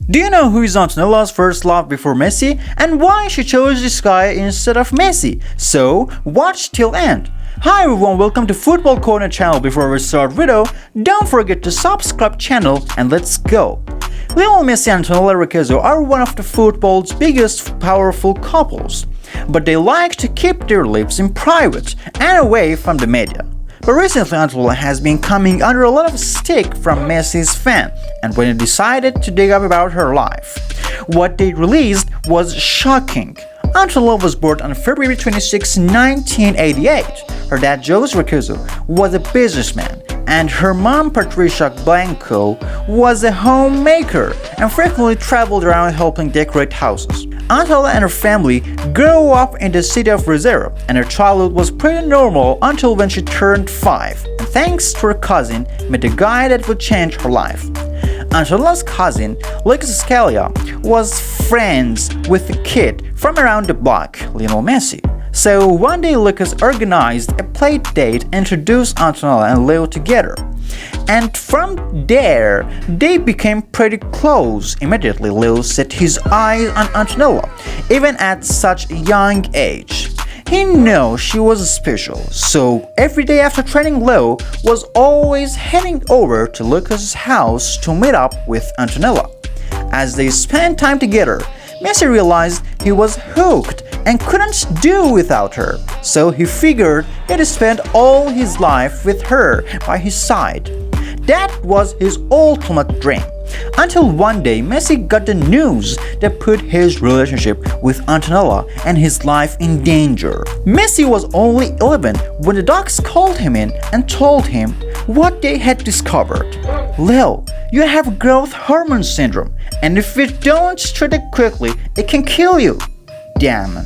Do you know who is Antonella's first love before Messi and why she chose this guy instead of Messi? So, watch till end. Hi everyone, welcome to FootballCorner channel. Before we start video, don't forget to subscribe channel and let's go. Lionel Messi and Antonella Roccuzzo are one of the football's biggest powerful couples, but they like to keep their lives in private and away from the media. But recently Antonella has been coming under a lot of stick from Messi's fan, and when they decided to dig up about her life, what they released was shocking. Antonella was born on February 26, 1988. Her dad, Jose Roccuzzo, was a businessman, and her mom, Patricia Blanco, was a homemaker and frequently traveled around helping decorate houses. Antonella and her family grew up in the city of Rosario, and her childhood was pretty normal until when she turned 5, and thanks to her cousin, met a guy that would change her life. Antonella's cousin, Lucas Scalia, was friends with a kid from around the block, Lionel Messi. So one day Lucas organized a play date and introduced Antonella and Leo together. And from there, they became pretty close. Immediately, Leo set his eyes on Antonella, even at such a young age. He knew she was special, so every day after training, Leo was always heading over to Lucas' house to meet up with Antonella. As they spent time together, Messi realized he was hooked and couldn't do without her, so he figured he'd spend all his life with her by his side. That was his ultimate dream. Until one day, Messi got the news that put his relationship with Antonella and his life in danger. Messi was only 11 when the docs called him in and told him what they had discovered. Leo, you have growth hormone syndrome, and if you don't treat it quickly, it can kill you. Damn.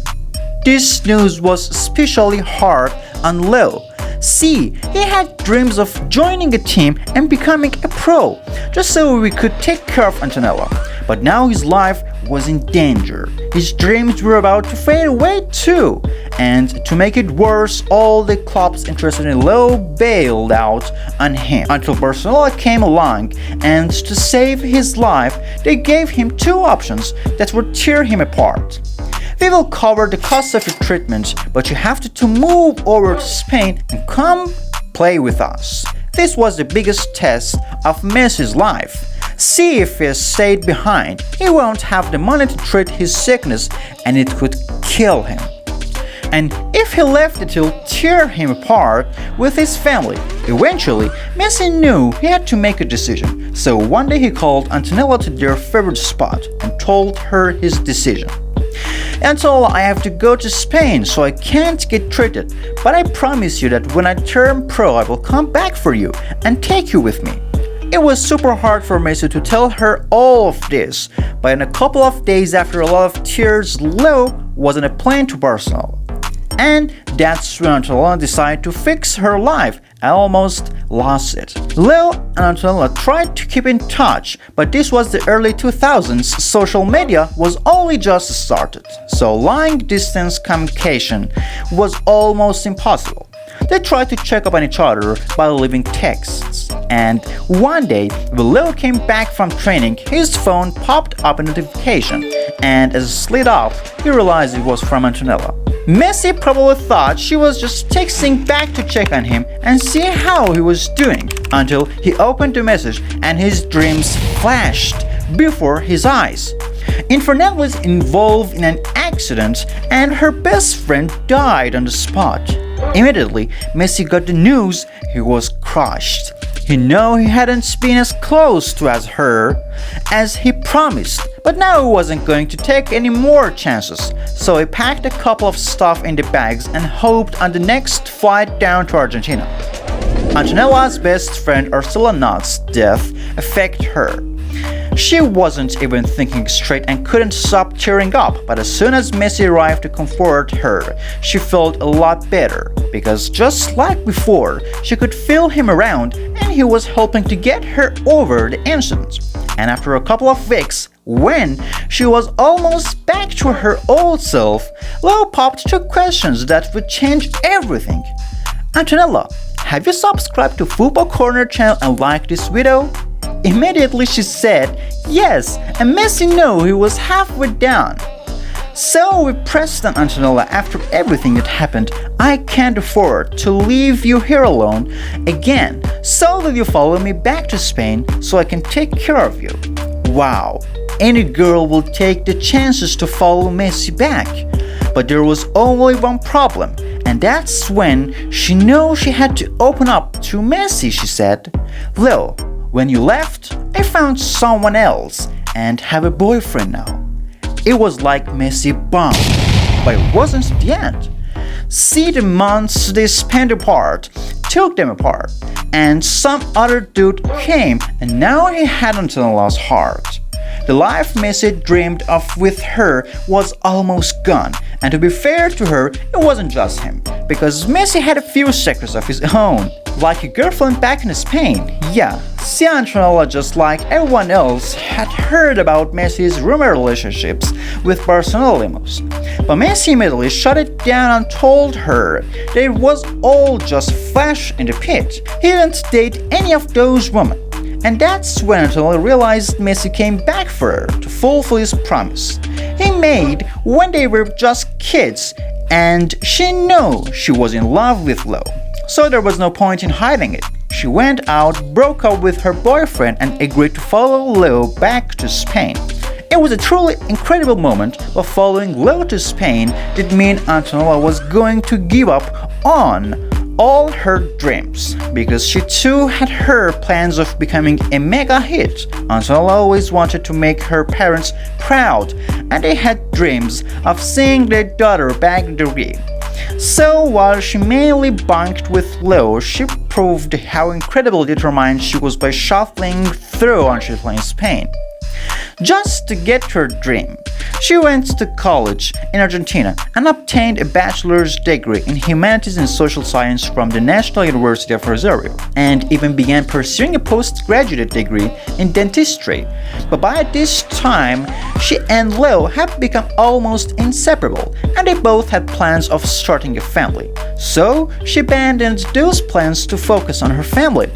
This news was especially hard on Leo. See, he had dreams of joining a team and becoming a pro, just so we could take care of Antonella. But now his life was in danger. His dreams were about to fade away too. And to make it worse, all the clubs interested in Leo bailed out on him until Barcelona came along, and to save his life, they gave him two options that would tear him apart. We will cover the cost of your treatment, but you have to move over to Spain and come play with us. This was the biggest test of Messi's life. See, if he stayed behind, he won't have the money to treat his sickness and it could kill him. And if he left, it will tear him apart with his family. Eventually, Messi knew he had to make a decision, so one day he called Antonella to their favorite spot and told her his decision. Antonella, I have to go to Spain, so I can't get treated, but I promise you that when I turn pro, I will come back for you and take you with me. It was super hard for Messi to tell her all of this, but in a couple of days after a lot of tears, Leo was on a plane to Barcelona. And that's when Antonella decided to fix her life and almost lost it. Leo and Antonella tried to keep in touch, but this was the early 2000s, social media was only just started, so long distance communication was almost impossible. They tried to check up on each other by leaving texts, and one day when Leo came back from training, his phone popped up a notification, and as it slid off, he realized it was from Antonella. Messi probably thought she was just texting back to check on him and see how he was doing, until he opened the message and his dreams flashed before his eyes. Antonella was involved in an accident and her best friend died on the spot. Immediately, Messi got the news. He was crushed. He knew he hadn't been as close to her as he promised, but now he wasn't going to take any more chances, so he packed a couple of stuff in the bags and hoped on the next flight down to Argentina. Antonella's best friend Ursula's death affected her. She wasn't even thinking straight and couldn't stop tearing up, but as soon as Messi arrived to comfort her, she felt a lot better, because just like before, she could feel him around and he was helping to get her over the incident. And after a couple of weeks, when she was almost back to her old self, Leo popped two questions that would change everything. Antonella, have you subscribed to FootballCorner channel and liked this video? Immediately she said yes, and Messi knew he was halfway done. So we pressed on Antonella after everything that happened. I can't afford to leave you here alone again, so will you follow me back to Spain so I can take care of you? Wow, any girl will take the chances to follow Messi back. But there was only one problem, and that's when she knew she had to open up to Messi. She said, "Lil, when you left, I found someone else and have a boyfriend now." It was like Messi bombed, but it wasn't the end. See, the months they spent apart took them apart, and some other dude came, and now he had Antonella's heart. The life Messi dreamed of with her was almost gone, and to be fair to her, it wasn't just him, because Messi had a few secrets of his own, like a girlfriend back in Spain. Yeah, see, Antonella, just like everyone else, had heard about Messi's rumor relationships with Barcelona limos. But Messi immediately shut it down and told her that it was all just flash in the pit. He didn't date any of those women. And that's when Antonella realized Messi came back for her to fulfill his promise he made when they were just kids, and she knew she was in love with Lo. So there was no point in hiding it. She went out, broke up with her boyfriend, and agreed to follow Lo back to Spain. It was a truly incredible moment, but following Lo to Spain did mean Antonella was going to give up on all her dreams, because she too had her plans of becoming a mega hit. Antonella always wanted to make her parents proud, and they had dreams of seeing their daughter back in the ring. So while she mainly bunked with Lo, she proved how incredibly determined she was by shuffling through until in Spain. Just to get her dream, she went to college in Argentina and obtained a bachelor's degree in humanities and social science from the National University of Rosario, and even began pursuing a postgraduate degree in dentistry. But by this time, she and Leo had become almost inseparable, and they both had plans of starting a family. So she abandoned those plans to focus on her family,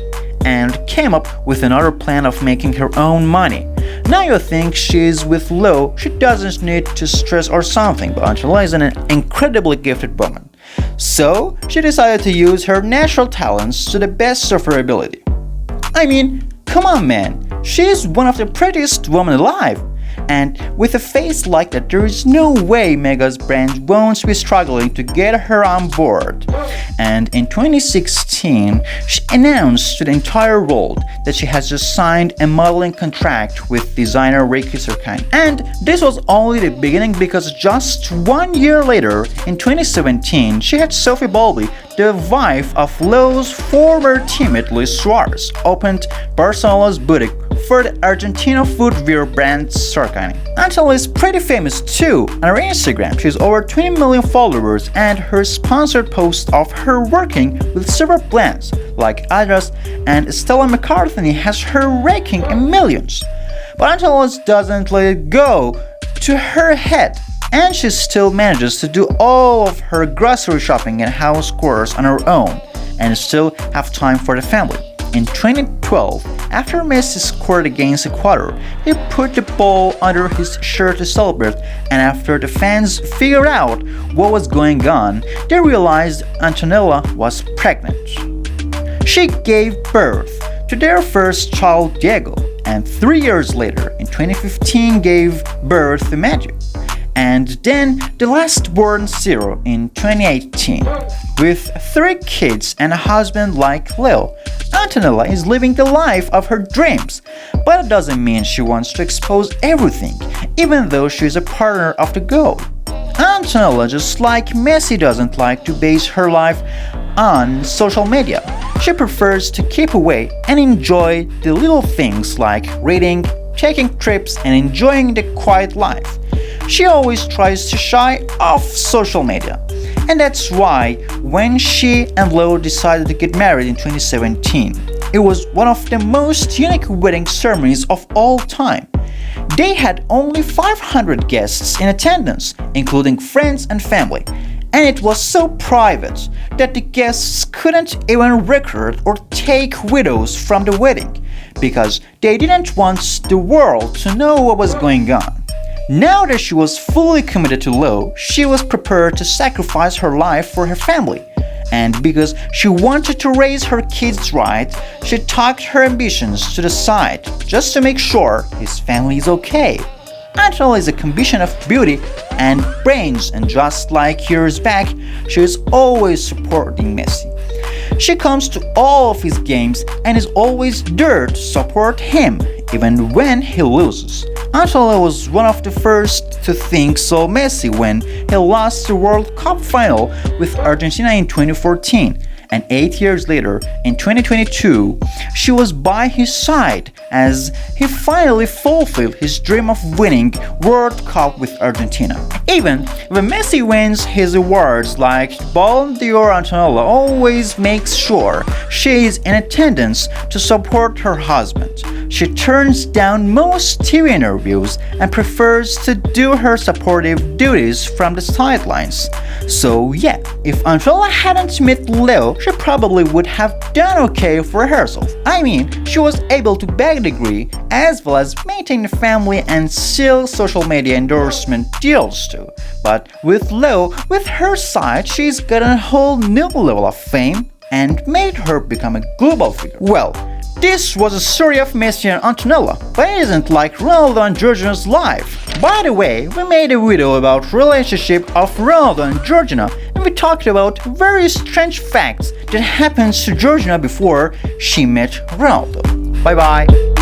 and came up with another plan of making her own money. Now you think she's with Lo, she doesn't need to stress or something, but Antonella is an incredibly gifted woman. So she decided to use her natural talents to the best of her ability. I mean, come on man, she's one of the prettiest women alive. And with a face like that, there is no way Mega's brand won't be struggling to get her on board. And in 2016, she announced to the entire world that she has just signed a modeling contract with designer Sarkany. And this was only the beginning, because just 1 year later, in 2017, she had Sofía Balbi, the wife of Lo's former teammate Luis Suárez, opened Barcelona's boutique for the Argentine footwear brand Sarkany. Antonella is pretty famous too. On her Instagram, she has over 20 million followers, and her sponsored posts of her working with several brands like Adidas and Stella McCartney has her raking in millions. But Antonella doesn't let it go to her head, and she still manages to do all of her grocery shopping and house chores on her own, and still have time for the family. In 2012, after Messi scored against Ecuador, he put the ball under his shirt to celebrate, and after the fans figured out what was going on, they realized Antonella was pregnant. She gave birth to their first child, Thiago, and 3 years later, in 2015, gave birth to Mateo, and then the last born Ciro in 2018. With 3 kids and a husband like Leo, Antonella is living the life of her dreams, but it doesn't mean she wants to expose everything, even though she is a partner of the goal. Antonella, just like Messi, doesn't like to base her life on social media. She prefers to keep away and enjoy the little things like reading, taking trips, and enjoying the quiet life. She always tries to shy off social media. And that's why when she and Lo decided to get married in 2017, it was one of the most unique wedding ceremonies of all time. They had only 500 guests in attendance, including friends and family, and it was so private that the guests couldn't even record or take videos from the wedding, because they didn't want the world to know what was going on. Now that she was fully committed to Leo, she was prepared to sacrifice her life for her family. And because she wanted to raise her kids right, she tucked her ambitions to the side just to make sure his family is okay. Antonella is a combination of beauty and brains, and just like years back, she is always supporting Messi. She comes to all of his games and is always there to support him, even when he loses. Antonella was one of the first to think so Messi when he lost the World Cup final with Argentina in 2014. And 8 years later, in 2022, she was by his side as he finally fulfilled his dream of winning World Cup with Argentina. Even when Messi wins his awards like Ballon d'Or, Antonella always makes sure she is in attendance to support her husband. She turns down most TV interviews and prefers to do her supportive duties from the sidelines. So yeah, if Antonella hadn't met Leo, she probably would have done okay for herself. I mean, she was able to bag a degree as well as maintain a family and still social media endorsement deals too. But with Leo, with her side, she's got a whole new level of fame and made her become a global figure. Well, this was a story of Messi and Antonella, but it isn't like Ronaldo and Georgina's life. By the way, we made a video about relationship of Ronaldo and Georgina, and we talked about very strange facts that happened to Georgina before she met Ronaldo. Bye bye.